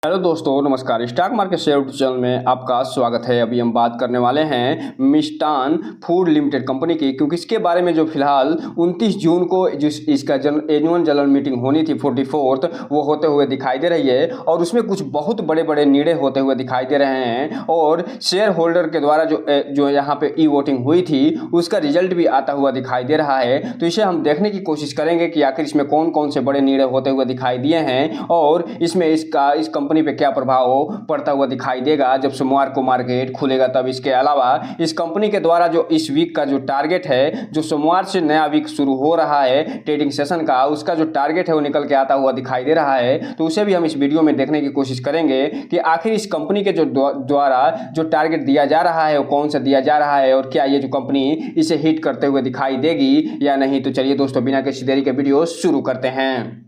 Hello दोस्तों, नमस्कार। Stock market share channel में आपका स्वागत है। अभी हम बात करने वाले हैं मिष्टान फूड लिमिटेड कंपनी की, क्योंकि इसके बारे में जो फिलहाल 29 जून को जिस इसका एनुअल जनरल मीटिंग होनी थी 44th, वो होते हुए दिखाई दे रही है और उसमें कुछ बहुत बड़े बड़े निर्णय होते हुए दिखाई दे रहे हैं और शेयर होल्डर के द्वारा जो यहाँ पे ई वोटिंग हुई थी उसका रिजल्ट भी आता हुआ दिखाई दे रहा है। तो इसे हम देखने की कोशिश करेंगे कि आखिर इसमें कौन कौन से बड़े निर्णय होते हुए दिखाई दिए हैं और इसमें इस कंपनी पे क्या प्रभाव पड़ता हुआ दिखाई देगा जब सोमवार को मार्केट खुलेगा तब। इसके अलावा इस कंपनी के द्वारा जो इस वीक का जो टारगेट है, जो सोमवार से नया वीक शुरू हो रहा है ट्रेडिंग सेशन का, उसका जो टारगेट है वो निकल के आता हुआ दिखाई दे रहा है। तो उसे भी हम इस वीडियो में देखने की कोशिश करेंगे कि आखिर इस कंपनी के जो द्वारा जो टारगेट दिया जा रहा है वो कौन सा दिया जा रहा है और क्या ये जो कंपनी इसे हिट करते हुए दिखाई देगी या नहीं। तो चलिए दोस्तों, बिना किसी देरी के वीडियो शुरू करते हैं।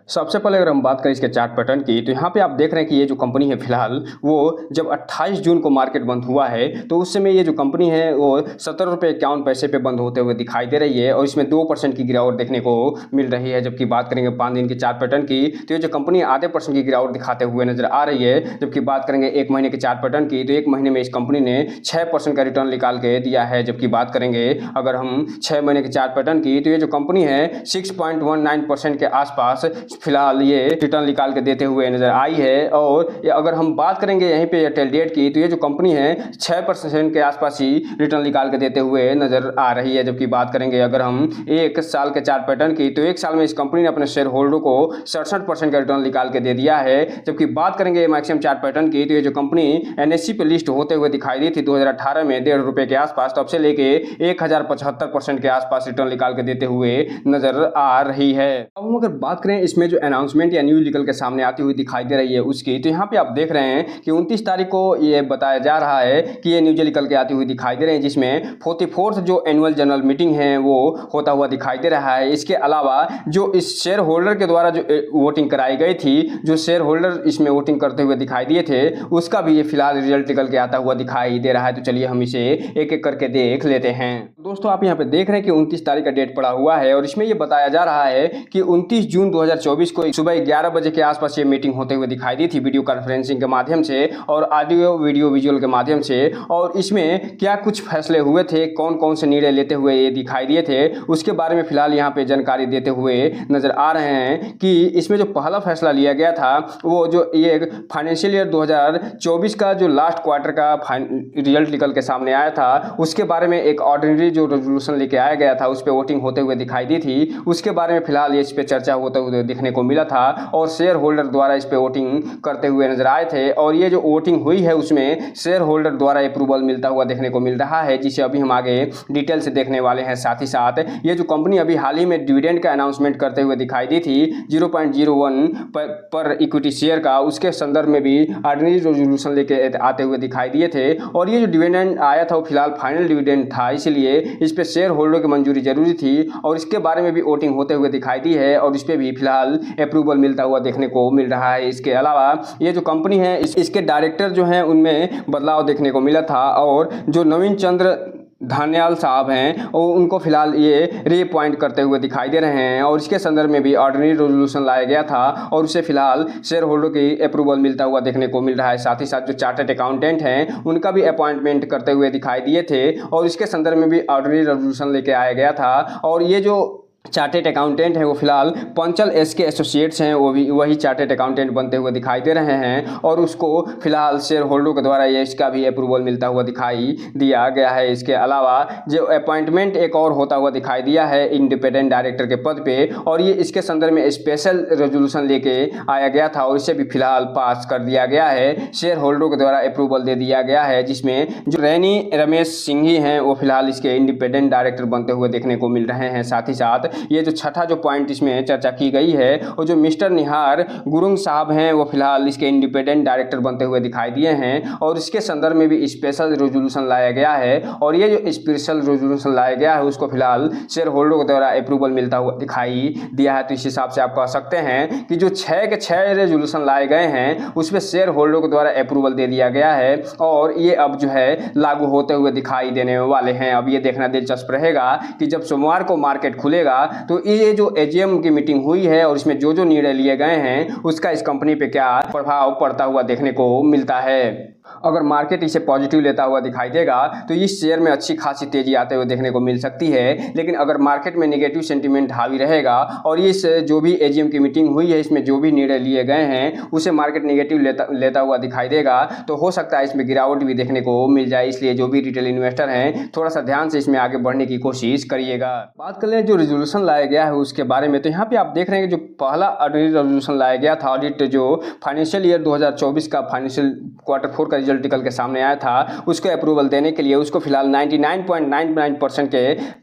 सबसे पहले अगर हम बात करें इसके चार्ट पैटर्न की, तो यहाँ पे आप देख रहे हैं कि ये जो कंपनी है फिलहाल वो जब 28 जून को मार्केट बंद हुआ है तो उस समय ये जो कंपनी है वो 17 रुपये 51 पैसे पे बंद होते हुए दिखाई दे रही है और इसमें 2% की गिरावट देखने को मिल रही है। जबकि बात करेंगे 5 दिन के चार्ट पैटर्न की, तो ये जो कंपनी आधे % की गिरावट दिखाते हुए नजर आ रही है। जबकि बात करेंगे 1 महीने के चार्ट पैटर्न की, तो 1 महीने में इस कंपनी ने 6% का रिटर्न निकाल के दिया है। जबकि बात करेंगे अगर हम 6 महीने के चार्ट पैटर्न की, तो ये जो कंपनी है 6.19% के आसपास फिलहाल ये रिटर्न निकाल के देते हुए नजर आई है। और अगर हम बात करेंगे यहीं पे एयरटेल डेट की, तो ये जो कंपनी है 6% के आसपास ही रिटर्न निकाल के देते हुए नजर आ रही है। जबकि बात करेंगे अगर हम 1 साल के चार्ट पैटर्न की, तो 1 साल में इस कंपनी ने अपने शेयर होल्डर को 67% का रिटर्न निकाल के दे दिया है। जबकि बात करेंगे मैक्सिमम चार्ट पैटर्न की, तो ये जो कंपनी NSE पे लिस्ट होते हुए दिखाई दी थी 2018 में 1.5 रुपये के आसपास, तब से लेके 1075% के आसपास रिटर्न निकाल के देते हुए नजर आ रही है। अब हम अगर बात करें इसमें जो अनाउंसमेंट या न्यूज निकल के सामने आती हुई दिखाई दे रही है उसकी, तो यहाँ पे आप देख रहे हैं कि 29 तारीख को ये बताया जा रहा है कि ये न्यूज निकल के आती हुई दिखाई दे रही है, जिसमें 44th जो एनुअल जनरल मीटिंग है वो होता हुआ दिखाई दे रहा है। इसके अलावा जो इस शेयर होल्डर के द्वारा जो वोटिंग कराई गई थी, जो शेयर होल्डर इसमें वोटिंग करते हुए दिखाई दिए थे, उसका भी ये फिलहाल रिजल्ट निकल के आता हुआ दिखाई दे रहा है। तो चलिए हम इसे एक एक करके देख लेते हैं। दोस्तों, आप यहाँ पे देख रहे हैं कि 29 तारीख का डेट पड़ा हुआ है और इसमें ये बताया जा रहा है कि 29 जून 2024 को सुबह 11 बजे के आसपास ये मीटिंग होते हुए दिखाई दी थी वीडियो कॉन्फ्रेंसिंग के माध्यम से और ऑडियो वीडियो विजुअल के माध्यम से। और इसमें क्या कुछ फैसले हुए थे, कौन कौन से निर्णय लेते हुए ये दिखाई दिए थे, उसके बारे में फिलहाल यहाँ पे जानकारी देते हुए नजर आ रहे हैं कि इसमें जो पहला फैसला लिया गया था वो जो ये फाइनेंशियल ईयर 2024 का जो लास्ट क्वार्टर का रिजल्ट निकल के सामने आया था उसके बारे में एक ऑर्डिनरी जो रेजोल्यूशन लेके आया गया था उस पर वोटिंग होते हुए दिखाई दी थी। उसके बारे में फिलहाल इस पे चर्चा होते हुए देखने को मिला था और शेयर होल्डर द्वारा इस पे वोटिंग करते हुए नजर आए थे। और ये जो वोटिंग हुई है उसमें शेयर होल्डर द्वारा अप्रूवल मिलता हुआ देखने को मिल रहा है, जिसे अभी हम आगे डिटेल से देखने वाले हैं। साथ ही साथ ये जो कंपनी अभी हाल ही में डिविडेंड का अनाउंसमेंट करते हुए दिखाई दी थी 0.01 पर इक्विटी शेयर का, उसके संदर्भ में भी ऑर्डिनरी रेजोल्यूशन लेके आते हुए दिखाई दिए थे। और ये जो डिविडेंड आया था वो फिलहाल फाइनल डिविडेंड था, इसलिए इस पे शेयर होल्डर की मंजूरी जरूरी थी और इसके बारे में भी वोटिंग होते हुए दिखाई दी है और इस पे भी फिलहाल अप्रूवल मिलता हुआ देखने को मिल रहा है। इसके अलावा ये जो कंपनी है इसके डायरेक्टर जो हैं उनमें बदलाव देखने को मिला था और जो नवीन चंद्र धान्याल साहब हैं और उनको फिलहाल ये रीअपॉइंट करते हुए दिखाई दे रहे हैं और इसके संदर्भ में भी ऑर्डिनरी रेजोल्यूशन लाया गया था और उसे फिलहाल शेयर होल्डर की अप्रूवल मिलता हुआ देखने को मिल रहा है। साथ ही साथ जो चार्टर्ड अकाउंटेंट हैं उनका भी अपॉइंटमेंट करते हुए दिखाई दिए थे और इसके संदर्भ में भी ऑर्डिनरी रेजोल्यूशन लेके आया गया था। और ये जो चार्टेड अकाउंटेंट है वो फिलहाल पंचल SK एसोसिएट्स हैं, वो भी वही चार्टेड अकाउंटेंट बनते हुए दिखाई दे रहे हैं और उसको फिलहाल शेयर होल्डर के द्वारा ये इसका भी अप्रूवल मिलता हुआ दिखाई दिया गया है। इसके अलावा जो अपॉइंटमेंट एक और होता हुआ दिखाई दिया है इंडिपेंडेंट डायरेक्टर के पद पे और ये इसके संदर्भ में स्पेशल रेजोल्यूशन लेके आया गया था और इसे भी फिलहाल पास कर दिया गया है, शेयर होल्डर के द्वारा अप्रूवल दे दिया गया है, जिसमें जो रैनी रमेश सिंघी हैं वो फिलहाल इसके इंडिपेंडेंट डायरेक्टर बनते हुए देखने को मिल रहे हैं। साथ ही साथ ये जो छठा जो पॉइंट इसमें चर्चा की गई है वो जो मिस्टर निहार गुरुंग साहब हैं वो फिलहाल इसके इंडिपेंडेंट डायरेक्टर बनते हुए दिखाई दिए हैं और इसके संदर्भ में भी स्पेशल रेजोल्यूशन लाया गया है और ये जो स्पेशल रेजोल्यूशन लाया गया है उसको फिलहाल शेयर होल्डर के द्वारा अप्रूवल मिलता हुआ दिखाई दिया है। तो इस हिसाब से आप कह सकते हैं कि जो 6 के 6 रेजोल्यूशन लाए गए हैं उसमें शेयर होल्डर के द्वारा अप्रूवल दे दिया गया है और ये अब जो है लागू होते हुए दिखाई देने वाले हैं। अब ये देखना दिलचस्प रहेगा कि जब सोमवार को मार्केट खुलेगा तो ये जो एजीएम की मीटिंग हुई है और इसमें जो निर्णय लिए गए हैं उसका इस कंपनी पे क्या प्रभाव पड़ता हुआ देखने को मिलता है। अगर मार्केट इसे पॉजिटिव लेता हुआ दिखाई देगा तो इस शेयर में अच्छी खासी तेजी आते हुए देखने को मिल सकती है, लेकिन अगर मार्केट में नेगेटिव सेंटीमेंट हावी रहेगा और इस जो भी एजीएम की मीटिंग हुई है इसमें जो भी निर्णय लिए गए हैं उसे मार्केट नेगेटिव लेता हुआ दिखाई देगा तो हो सकता है इसमें गिरावट भी देखने को मिल जाए। इसलिए जो भी रिटेल इन्वेस्टर हैं थोड़ा सा ध्यान से इसमें आगे बढ़ने की कोशिश करिएगा। बात कर लें जो रेजोल्यूशन लाया गया है उसके बारे में, तो यहाँ पे आप देख रहे हैं कि जो पहला ऑडिट रेजोल्यूशन लाया गया था, ऑडिट जो फाइनेंशियल ईयर 2024 का फाइनेंशियल क्वार्टर 4 का रिजल्ट निकल के सामने आया था उसको अप्रूवल देने के लिए उसको फिलहाल 99.99% के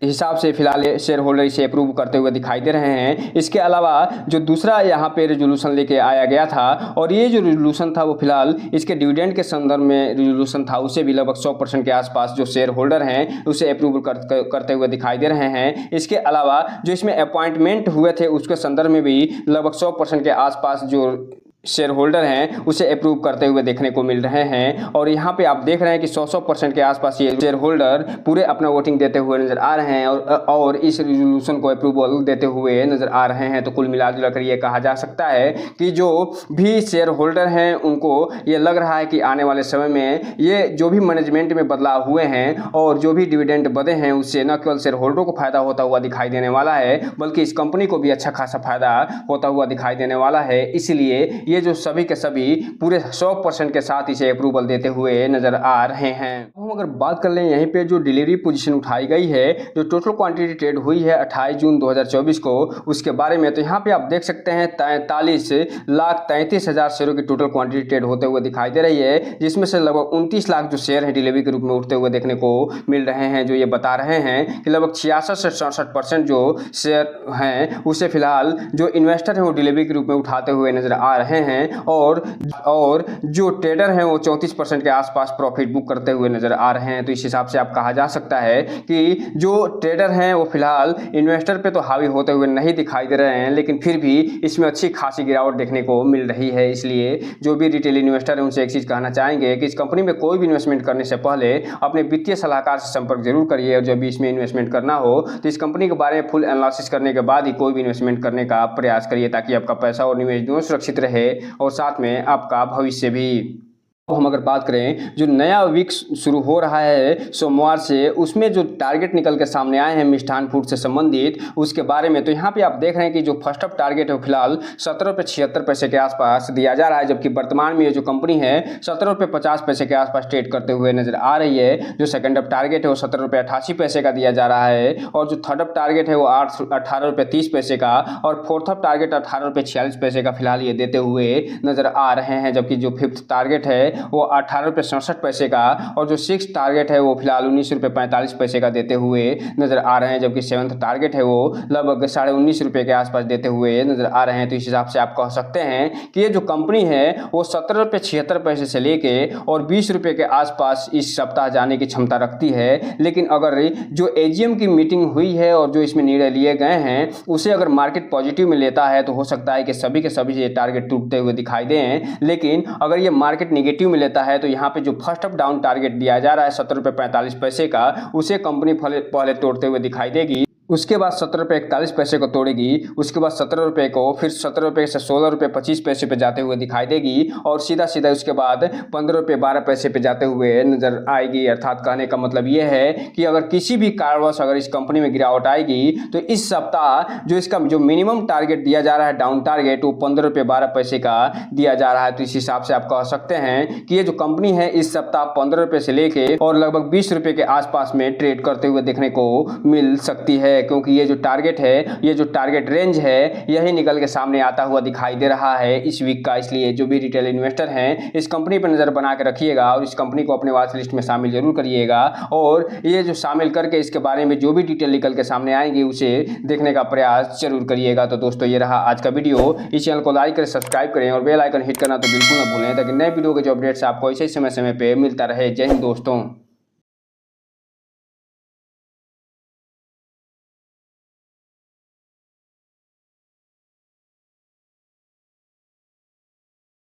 हिसाब से फिलहाल शेयर होल्डर इसे अप्रूव करते हुए दिखाई दे रहे हैं। इसके अलावा जो दूसरा यहाँ पे रेजोल्यूशन लेके आया गया था और ये जो रेजोल्यूशन था वो फिलहाल इसके डिविडेंड के संदर्भ में रेजोल्यूशन था, उसे भी लगभग 100% के आसपास जो शेयर होल्डर हैं उसे अप्रूवल करते हुए दिखाई दे रहे हैं। इसके अलावा जो इसमें अपॉइंटमेंट हुए थे उसके संदर्भ में भी लगभग 100% के आसपास जो शेयर होल्डर हैं उसे अप्रूव करते हुए देखने को मिल रहे हैं। और यहाँ पे आप देख रहे हैं कि 100% के आसपास ये शेयर होल्डर पूरे अपना वोटिंग देते हुए नजर आ रहे हैं और इस रेजोल्यूशन को अप्रूवल देते हुए नजर आ रहे हैं। तो कुल मिलाजुला कर ये कहा जा सकता है कि जो भी शेयर होल्डर हैं उनको ये लग रहा है कि आने वाले समय में ये जो भी मैनेजमेंट में बदलाव हुए हैं और जो भी डिविडेंड बढ़े हैं उससे न केवल शेयर होल्डरों को फायदा होता हुआ दिखाई देने वाला है बल्कि इस कंपनी को भी अच्छा खासा फायदा होता हुआ दिखाई देने वाला है। इसलिए ये जो सभी के सभी पूरे 100% के साथ इसे अप्रूवल देते हुए नजर आ रहे हैं। हम अगर बात कर लें यहीं पे जो डिलीवरी पोजीशन उठाई गई है, जो टोटल क्वांटिटी ट्रेड हुई है 28 जून 2024 को, उसके बारे में तो यहाँ पे आप देख सकते हैं 43,33,000 शेयरों की टोटल क्वांटिटी ट्रेड होते हुए दिखाई दे रही है, जिसमें से लगभग 29 लाख जो शेयर है डिलीवरी के रूप में उठते हुए देखने को मिल रहे हैं। जो ये बता रहे हैं कि लगभग 66 से 67% जो शेयर हैं उसे फिलहाल जो इन्वेस्टर हैं वो डिलीवरी के रूप में उठाते हुए नजर आ रहे हैं और जो ट्रेडर हैं वो 34% के आसपास प्रॉफिट बुक करते हुए नजर आ रहे हैं। तो इस हिसाब से आप कहा जा सकता है कि जो ट्रेडर हैं वो फिलहाल इन्वेस्टर पे तो हावी होते हुए नहीं दिखाई दे रहे हैं, लेकिन फिर भी इसमें अच्छी खासी गिरावट देखने को मिल रही है। इसलिए जो भी रिटेल इन्वेस्टर है उनसे एक चीज कहना चाहेंगे कि इस कंपनी में कोई भी इन्वेस्टमेंट करने से पहले अपने वित्तीय सलाहकार से संपर्क जरूर करिए और जब भी इसमें इन्वेस्टमेंट करना हो तो इस कंपनी के बारे में फुल एनालिसिस करने के बाद ही कोई भी इन्वेस्टमेंट करने का प्रयास करिए, ताकि आपका पैसा और निवेश दोनों सुरक्षित रहे और साथ में आपका भविष्य भी। हम अगर बात करें जो नया वीक शुरू हो रहा है सोमवार से, उसमें जो टारगेट निकल के सामने आए हैं मिष्ठान फूड से संबंधित उसके बारे में, तो यहाँ पे आप देख रहे हैं कि जो फर्स्ट अप टारगेट है वो फिलहाल 17 रुपये 76 पैसे के आसपास दिया जा रहा है, जबकि वर्तमान में ये जो कंपनी है 17 रुपये 50 पैसे के आसपास ट्रेड करते हुए नजर आ रही है। जो सेकंड अप टारगेट है वो 17 रुपये 88 पैसे का दिया जा रहा है और जो थर्ड अप टारगेट है वो 18 रुपये 30 पैसे का और फोर्थ अप टारगेट 18 रुपये 46 पैसे का फिलहाल ये देते हुए नजर आ रहे हैं। जबकि जो फिफ्थ टारगेट है वो 18 रुपये 67 पैसे का और जो सिक्स टारगेट है वो फिलहाल 19 रुपये 45 पैसे का देते हुए नजर आ रहे हैं, जबकि सेवंथ टारगेट है वो लगभग 19.5 रुपये के आसपास देते हुए नजर आ रहे हैं। तो इस हिसाब से आप कह सकते हैं कि ये जो कंपनी है वो 17 रुपये 76 पैसे से लेके और 20 रुपये के आसपास इस सप्ताह जाने की क्षमता रखती है। लेकिन अगर जो एजीएम की मीटिंग हुई है और जो इसमें निर्णय लिए गए हैं उसे अगर मार्केट पॉजिटिव में लेता है तो हो सकता है कि सभी के सभी ये टारगेट टूटते हुए दिखाई दें। लेकिन अगर ये मार्केट निगेटिव में लेता है तो यहाँ पे जो फर्स्ट अप डाउन टारगेट दिया जा रहा है 17 रुपये 45 पैसे का, उसे कंपनी पहले तोड़ते हुए दिखाई देगी। उसके बाद 17 रुपये 41 पैसे को तोड़ेगी, उसके बाद 17 रुपये को फिर 17 रुपये से 16 रुपये 25 पैसे पे जाते हुए दिखाई देगी और सीधा उसके बाद 15 रुपये 12 पैसे पे जाते हुए नजर आएगी। अर्थात कहने का मतलब ये है कि अगर किसी भी कारणवश अगर इस कंपनी में गिरावट आएगी तो इस सप्ताह जो इसका जो मिनिमम टारगेट दिया जा रहा है डाउन टारगेट वो 15 रुपये 12 पैसे का दिया जा रहा है। तो इस हिसाब से आप कह सकते हैं कि ये जो कंपनी है इस सप्ताह 15 रुपये से लेके और लगभग 20 रुपये के आसपास में ट्रेड करते हुए देखने को मिल सकती है, क्योंकि ये जो टारगेट है, ये जो टारगेट रेंज है, यही निकल के सामने आता हुआ दिखाई दे रहा है इस वीक का। इसलिए जो भी रिटेल इन्वेस्टर हैं इस कंपनी पर नजर बना के रखिएगा और इस कंपनी को अपने वॉच लिस्ट में शामिल जरूर करिएगा और ये जो शामिल करके इसके बारे में जो भी डिटेल निकल के सामने आएंगे उसे देखने का प्रयास जरूर करिएगा। तो दोस्तों ये रहा आज का वीडियो। इस चैनल को लाइक करें, सब्सक्राइब करें और बेल आइकन हिट करना तो बिल्कुल ना भूलें, ताकि नए वीडियो के जो अपडेट्स आपको इसी समय पे मिलता रहे। जय हिंद दोस्तों।